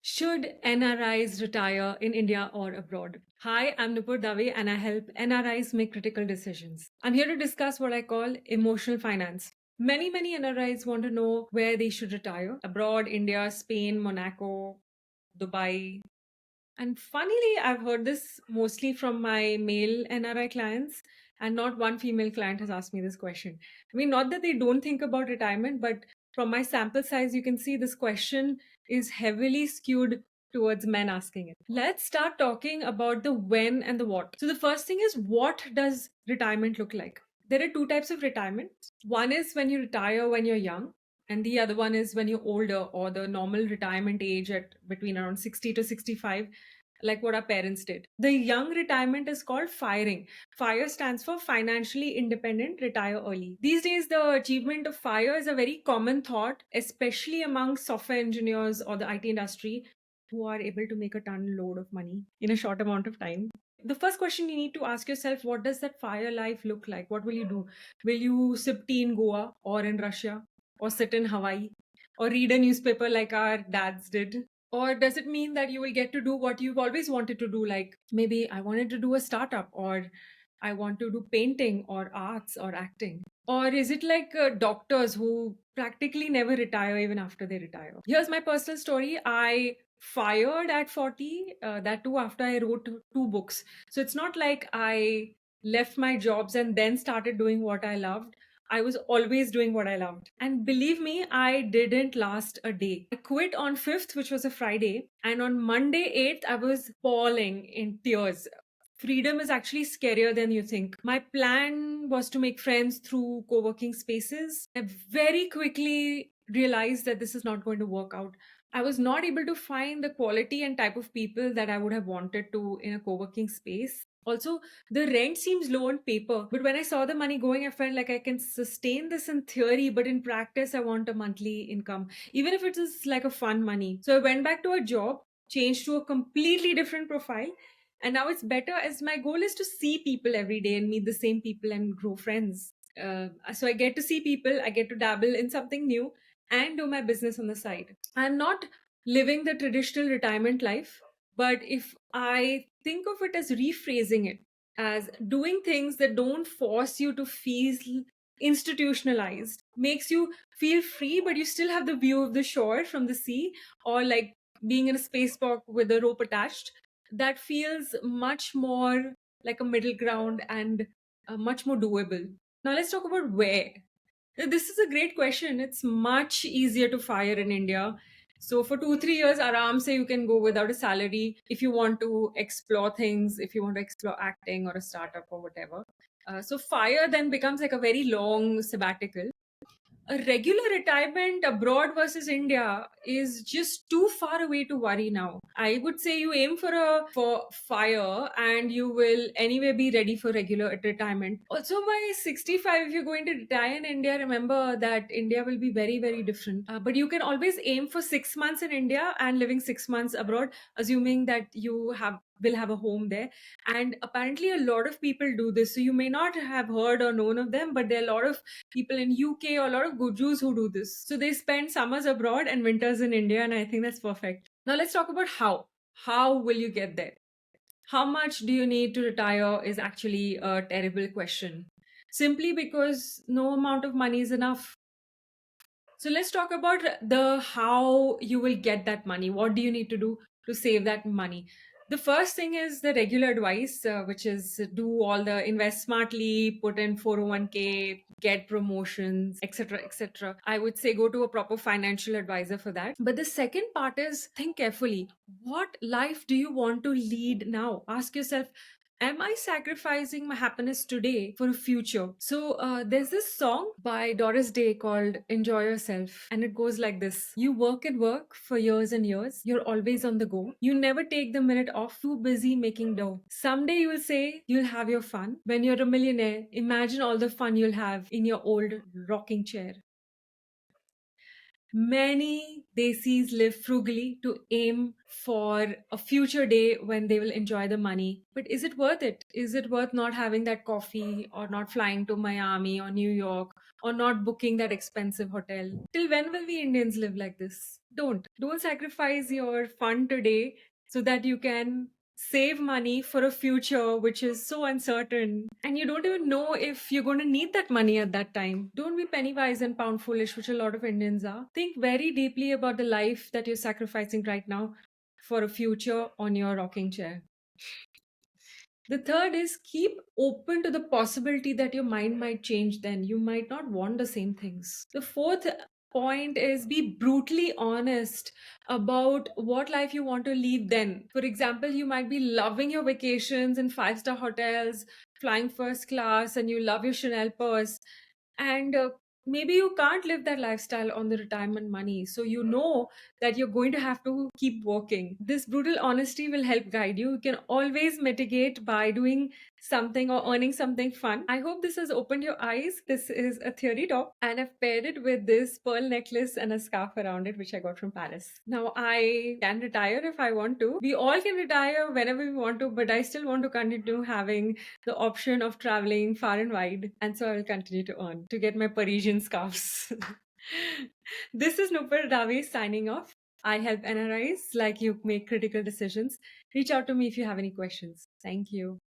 Should NRIs retire in India or abroad? Hi, I'm Nupur and I help NRIs make critical decisions. I'm here to discuss what I call emotional finance. Many NRIs want to know where they should retire abroad, India, Spain, Monaco, Dubai. And funnily, I've heard this mostly from my male NRI clients, and not one female client has asked me this question. I mean, not that they don't think about retirement, but from my sample size, you can see this question is heavily skewed towards men asking it. Let's start talking about the when and the what. So, the first thing is, what does retirement look like? There are two types of retirement. One is when you retire when you're young, and the other one is when you're older, or the normal retirement age at between around 60 to 65, like what our parents did. The young retirement is called firing. Fire stands for financially independent, retire early. These days, the achievement of fire is a very common thought, especially among software engineers or the IT industry who are able to make a ton load of money in a short amount of time. The first question you need to ask yourself, what does that fire life look like? What will you do? Will you sip tea in Goa or in Russia or sit in Hawaii or read a newspaper like our dads did? Or does it mean that you will get to do what you've always wanted to do? Like maybe I wanted to do a startup, or I want to do painting or arts or acting. Or is it like doctors who practically never retire even after they retire? Here's my personal story. I fired at 40, that too after I wrote two books. So it's not like I left my jobs and then started doing what I loved. I was always doing what I loved. And believe me, I didn't last a day. I quit on 5th, which was a Friday. And on Monday, 8th, I was bawling in tears. Freedom is actually scarier than you think. My plan was to make friends through co working spaces. I very quickly realized that this is not going to work out. I was not able to find the quality and type of people that I would have wanted to in a co working space. Also, the rent seems low on paper, but when I saw the money going, I felt like I can sustain this in theory, but in practice, I want a monthly income, even if it is like a fun money. So I went back to a job, changed to a completely different profile. And now it's better, as my goal is to see people every day and meet the same people and grow friends. So I get to see people, I get to dabble in something new and do my business on the side. I'm not living the traditional retirement life, but if I think of it as rephrasing it, as doing things that don't force you to feel institutionalized, makes you feel free, but you still have the view of the shore from the sea, or like being in a spacewalk with a rope attached, that feels much more like a middle ground and much more doable. Now, let's talk about where. This is a great question. It's much easier to fire in India. So for 2-3 years, aram se you can go without a salary if you want to explore things, if you want to explore acting or a startup or whatever. So fire then becomes like a very long sabbatical. A regular retirement abroad versus India is just too far away to worry now. I would say you aim for fire and you will anyway be ready for regular retirement. Also, by 65, if you're going to retire in India, remember that India will be very different. But you can always aim for 6 months in India and living 6 months abroad, assuming that you will have a home there. And apparently, a lot of people do this. So you may not have heard or known of them, but there are a lot of people in UK or a lot of Gujus who do this. So they spend summers abroad and winters in India, and I think that's perfect. Now let's talk about how. How will you get there? How much do you need to retire is actually a terrible question. Simply because no amount of money is enough. So let's talk about the how you will get that money. What do you need to do to save that money? The first thing is the regular advice, which is do all the invest smartly, put in 401k, get promotions, etc., etc. I would say go to a proper financial advisor for that. But the second part is think carefully. What life do you want to lead now? Ask yourself, am I sacrificing my happiness today for a future? So there's this song by Doris Day called Enjoy Yourself. And it goes like this: you work and work for years and years. You're always on the go. You never take the minute off, too busy making dough. Someday you will say you'll have your fun. When you're a millionaire, imagine all the fun you'll have in your old rocking chair. Many desis live frugally to aim for a future day when they will enjoy the money. But is it worth it? Is it worth not having that coffee or not flying to Miami or New York or not booking that expensive hotel? Till when will we Indians live like this? Don't. Don't sacrifice your fun today so that you can save money for a future which is so uncertain and you don't even know if you're going to need that money at that time. Don't be penny wise and pound foolish, which a lot of Indians are. Think very deeply about the life that you're sacrificing right now for a future on your rocking chair. The third is keep open to the possibility that your mind might change then. You might not want the same things. The fourth point is be brutally honest about what life you want to lead then. For example, you might be loving your vacations in five-star hotels, flying first class, and you love your Chanel purse. And maybe you can't live that lifestyle on the retirement money. So you know that you're going to have to keep working. This brutal honesty will help guide you. You can always mitigate by doing something or earning something fun. I hope this has opened your eyes. This is a theory talk, and I've paired it with this pearl necklace and a scarf around it, which I got from Paris. Now I can retire if I want to. We all can retire whenever we want to, but I still want to continue having the option of traveling far and wide. And so I will continue to earn to get my Parisian scarves. This is Nupur Dave signing off. I help NRIs like you make critical decisions. Reach out to me if you have any questions. Thank you.